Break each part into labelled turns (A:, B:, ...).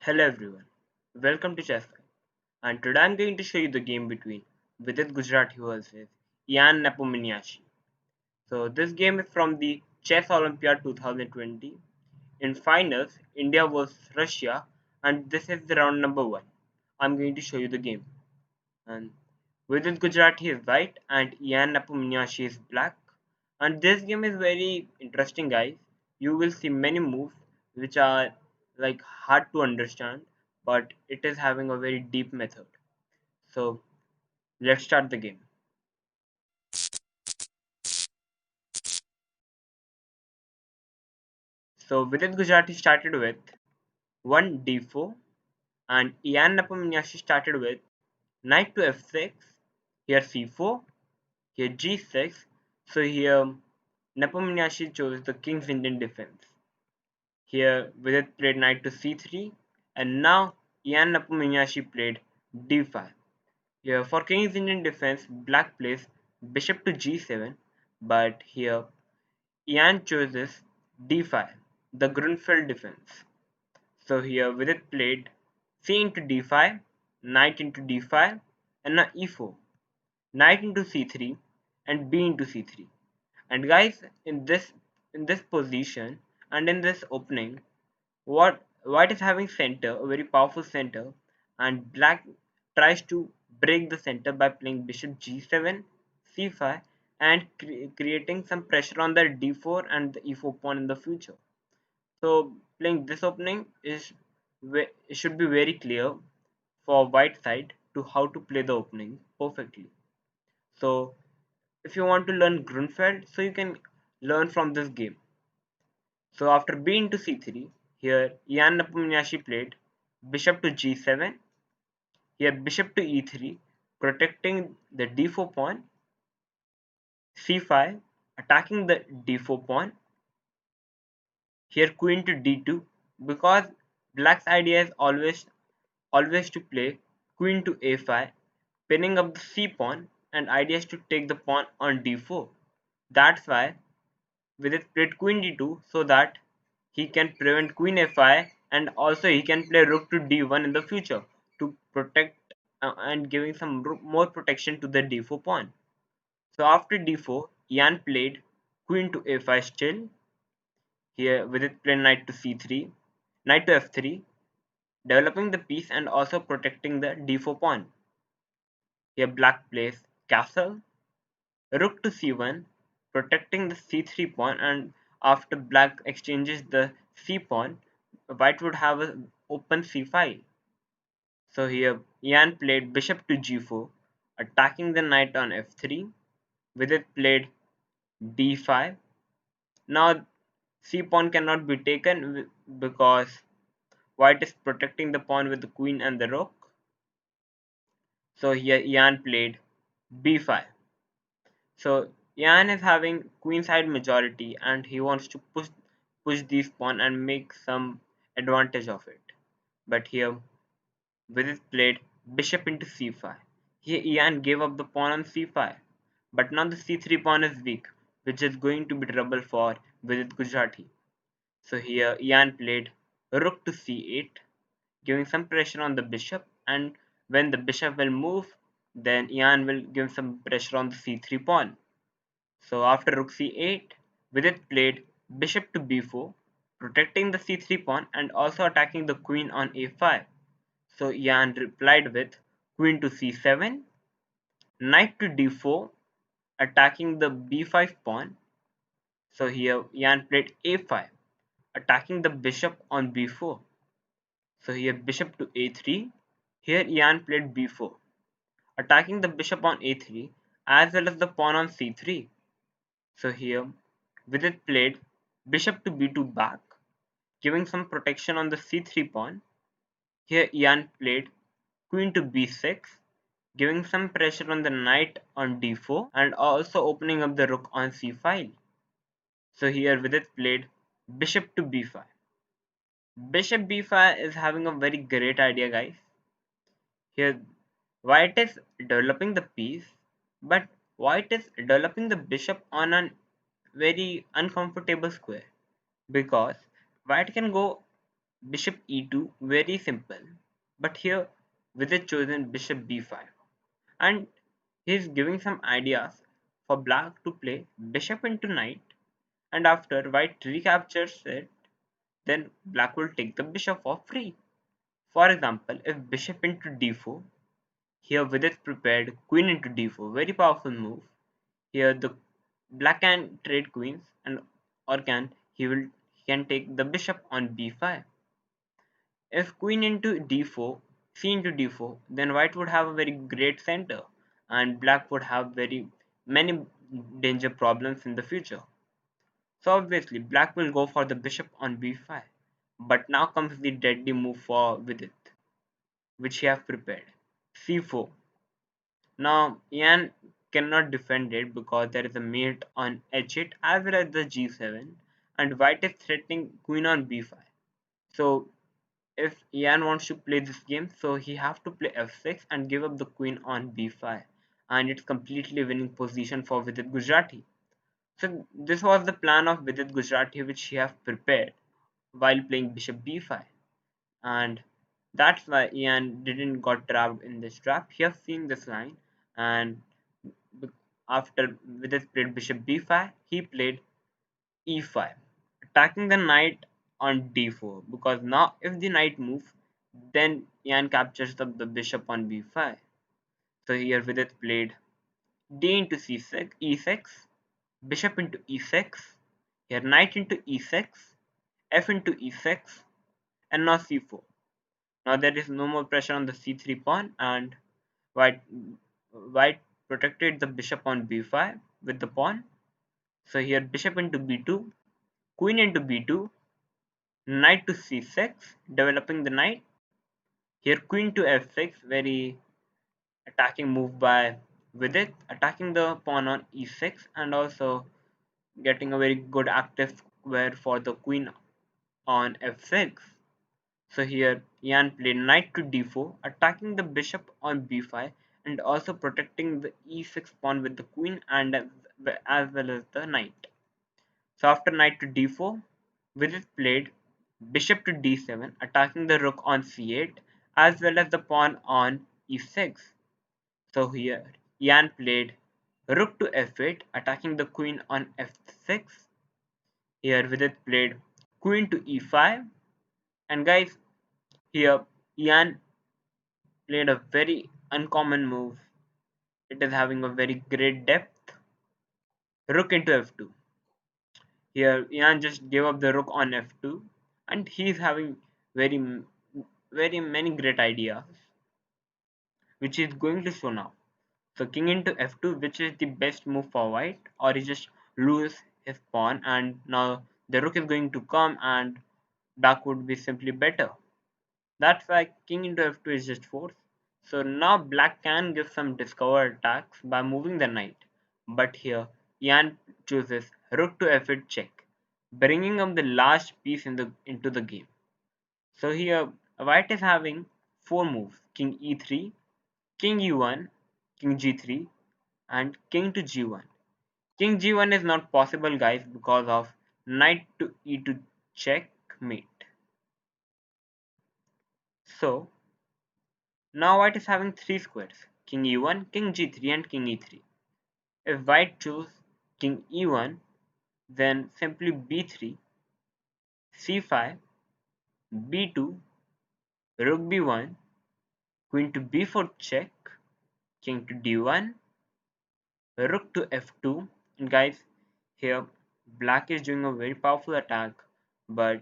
A: Hello everyone, welcome to Chess and today I'm going to show you the game between Vidit Gujrathi versus Jan Nepomniachtchi. So this game is from the Chess Olympiad 2020. In finals, India versus Russia and this is the round number 1. I'm going to show you the game. And Vidit Gujrathi is white and Jan Nepomniachtchi is black. And this game is very interesting guys. You will see many moves which are like hard to understand, but it is having a very deep method. So let's start the game. So Vidit Gujrathi started with 1 d4 and Jan Nepomniachtchi started with knight to f6, here c4, here g6. So here Nepomniachtchi chose the king's Indian defense. Here Vidit played knight to c3 and now Jan Nepomniachtchi played d5. Here for king's Indian defense, black plays bishop to g7, but here Jan chooses d5, the Grünfeld defense. So here Vidit played c into d5, knight into d5, and now e4, knight into c3, and b into c3. And guys, in this position and in this opening, what white is having center, a very powerful center, and black tries to break the center by playing bishop g7, c5, and creating some pressure on the d4 and the e4 pawn in the future. So playing this opening it should be very clear for white side to how to play the opening perfectly. So if you want to learn Grunfeld, so you can learn from this game. So after b into c3, here Jan Nepomniachtchi played bishop to g7, here bishop to e3, protecting the d4 pawn, c5, attacking the d4 pawn, here queen to d2, because black's idea is always to play queen to a5, pinning up the c pawn, and idea is to take the pawn on d4. That's why Vidit played queen d2 so that he can prevent queen f5 and also he can play rook to d1 in the future to protect and giving some more protection to the d4 pawn. So after d4, Jan played queen to a5 still. Here Vidit played knight to c3, knight to f3, developing the piece and also protecting the d4 pawn. Here black plays castle, rook to c1, protecting the c3 pawn, and after black exchanges the c pawn, white would have an open c file. So here Jan played bishop to g4, attacking the knight on f3. Vidit played d5. Now c pawn cannot be taken because white is protecting the pawn with the queen and the rook. So here Jan played b5. So Jan is having queenside majority and he wants to push these pawn and make some advantage of it. But here Vidit played bishop into c5. Here Jan gave up the pawn on c5. But now the c3 pawn is weak, which is going to be trouble for Vidit Gujrathi. So here Jan played rook to c8, giving some pressure on the bishop, and when the bishop will move, then Jan will give some pressure on the c3 pawn. So after rook c8, Vidit played bishop to b4, protecting the c3 pawn and also attacking the queen on a5. So Jan replied with queen to c7, knight to d4, attacking the b5 pawn. So here Jan played a5, attacking the bishop on b4. So here bishop to a3. Here Jan played b4, attacking the bishop on a3 as well as the pawn on c3. So here Vidit played bishop to b2 back, giving some protection on the c3 pawn. Here Jan played queen to b6, giving some pressure on the knight on d4 and also opening up the rook on c file. So here Vidit played bishop to b5. Bishop b5 is having a very great idea guys. Here white is developing the piece, but white is developing the bishop on a very uncomfortable square because white can go bishop e2, very simple. But here Vidit chosen bishop b5, and he's giving some ideas for black to play bishop into knight, and after white recaptures it, then black will take the bishop for free. For example, if bishop into d4, here Vidit prepared queen into d4, very powerful move. Here the black can trade queens, and or he can take the bishop on b5. If queen into d4, c into d4, then white would have a very great center, and black would have very many danger problems in the future. So obviously black will go for the bishop on b5. But now comes the deadly move for Vidit, which he have prepared. c4. Now Ian cannot defend it because there is a mate on h8 as well as the g7, and white is threatening queen on b5. So if Ian wants to play this game, so he have to play f6 and give up the queen on b5, and it's completely winning position for Vidit Gujrathi. So this was the plan of Vidit Gujrathi which he have prepared while playing bishop b5, and that's why Ian didn't got trapped in this trap. He have seen this line, and after Vidit played bishop b5, he played e5, attacking the knight on d4, because now if the knight moves, then Ian captures the bishop on b5. So here Vidit played d into c6, e6, bishop into e6, here knight into e6, f into e6, and now c4. Now there is no more pressure on the c3 pawn, and white white protected the bishop on b5 with the pawn. So here bishop into b2, queen into b2, knight to c6, developing the knight. Here queen to f6, very attacking move by Vidit, attacking the pawn on e6 and also getting a very good active square for the queen on f6. So here Ian played knight to d4, attacking the bishop on b5 and also protecting the e6 pawn with the queen and as well as the knight. So after knight to d4, Vidit played bishop to d7, attacking the rook on c8 as well as the pawn on e6. So here Ian played rook to f8, attacking the queen on f6. Here Vidit played queen to e5, and guys, here Ian played a very uncommon move. It is having a very great depth. Rook into f2. Here Ian just gave up the rook on f2, and he's having very very many great ideas, which is going to show now. So king into f2, which is the best move for white, or he just lose his pawn, and now the rook is going to come and black would be simply better. That's why king into f2 is just force. So now black can give some discover attacks by moving the knight. But here Ian chooses rook to f8 check, bringing up the last piece into the game. So here white is having four moves: king e3, king e1, king g3, and king to g1. King g1 is not possible, guys, because of knight to e2 checkmate. So now white is having three squares: king e1, king g3, and king e3. If white choose king e1, then simply b3, c5, b2, rook b1, queen to b4 check, king to d1, rook to f2. And guys, here black is doing a very powerful attack, but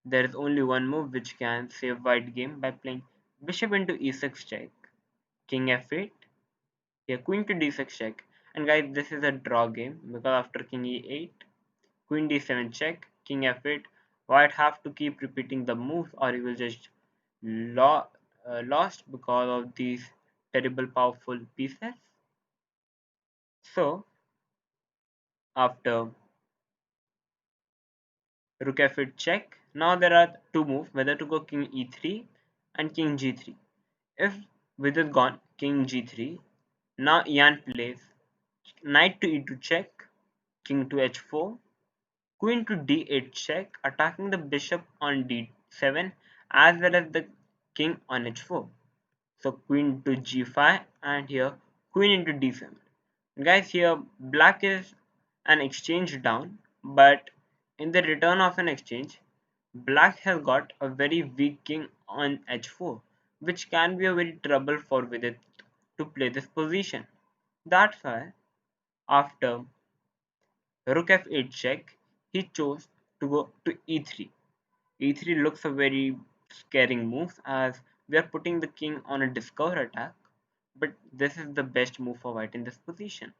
A: there is only one move which can save white game by playing bishop into e6 check, king f8, here queen to d6 check. And guys, this is a draw game because after king e8, queen d7 check, king f8, white have to keep repeating the moves or he will just lost because of these terrible powerful pieces. So after rook f8 check, now there are two moves whether to go king e3 and king g3. If with it gone king g3, now Ian plays knight to e2 check, king to h4, queen to d8 check, attacking the bishop on d Kx7 as well as the king on h4. So queen to g5 and here queen into d7. Guys, here black is an exchange down, but in the return of an exchange, black has got a very weak king on h4, which can be a very trouble for Vidit to play this position. That's why after rook f8 check, he chose to go to e3. E3 looks a very scaring move as we are putting the king on a discover attack, but this is the best move for white in this position.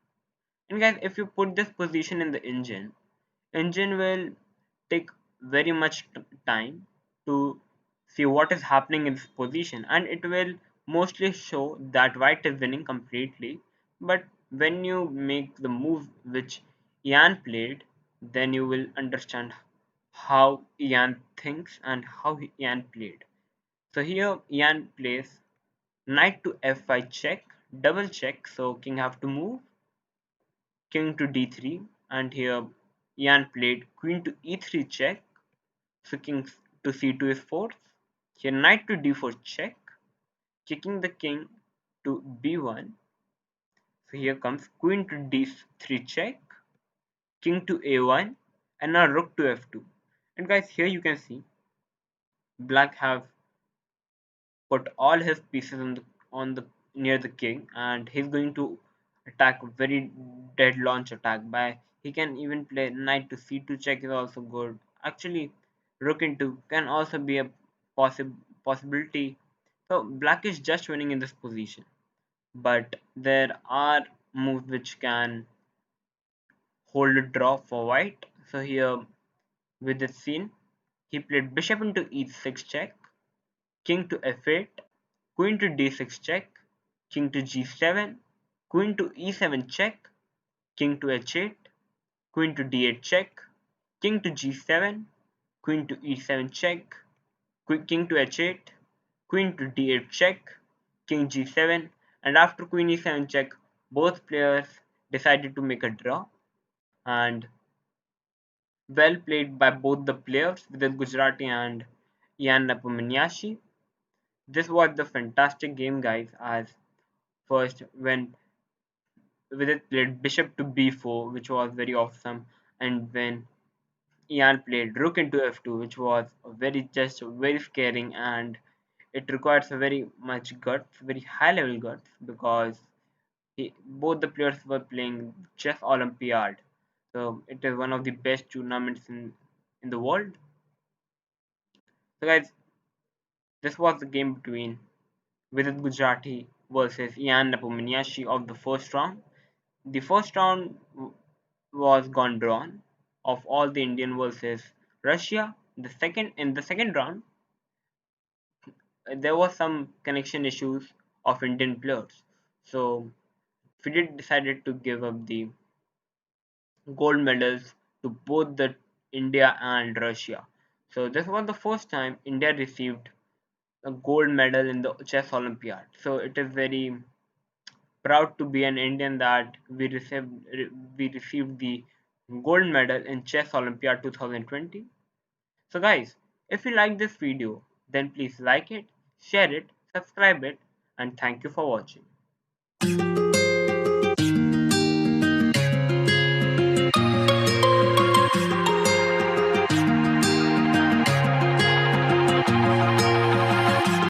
A: And guys, if you put this position in the engine will take very much time to see what is happening in this position, and it will mostly show that white is winning completely. But when you make the move which Ian played, then you will understand how Ian thinks and how Ian played. So here Ian plays knight to f5 check, double check, so king have to move, king to d3, and here Ian played queen to e3 check, so king to c2 is forced. Here knight to d4 check, kicking the king to b1. So here comes queen to d3 check, king to a1, and now rook to f2. And guys, here you can see black have put all his pieces on the near the king, and he's going to attack a very dead launch attack by he can even play knight to c2 check is also good. Actually, rook into can also be a possibility. So black is just winning in this position, but there are moves which can hold a draw for white. So here with this scene, he played bishop into e6 check, king to f8, queen to d6 check, king to g7, queen to e7 check, king to h8, queen to d8 check, king to g7, queen to e7 check, king to h8, queen to d8 check, king g7, and after queen e7 check, both players decided to make a draw, and well played by both the players, Vidit Gujrathi and Jan Nepomniachtchi. This was the fantastic game, guys, as first when Vidit played bishop to b4, which was very awesome, and when Ian played rook into f2, which was very scaring, and it requires a very much guts, very high level guts, because both the players were playing chess Olympiad, so it is one of the best tournaments in the world. So guys, this was the game between Vidit Gujrathi versus Ian Nepomniachtchi of the first round. The first round was gone drawn of all the Indian versus Russia. The second round, there was some connection issues of Indian players. So Fidit decided to give up the gold medals to both the India and Russia. So this was the first time India received a gold medal in the chess Olympiad. So it is very proud to be an Indian that we received the gold medal in chess Olympiad 2020. So guys, if you like this video, then please like it, share it, subscribe it, and thank you for watching.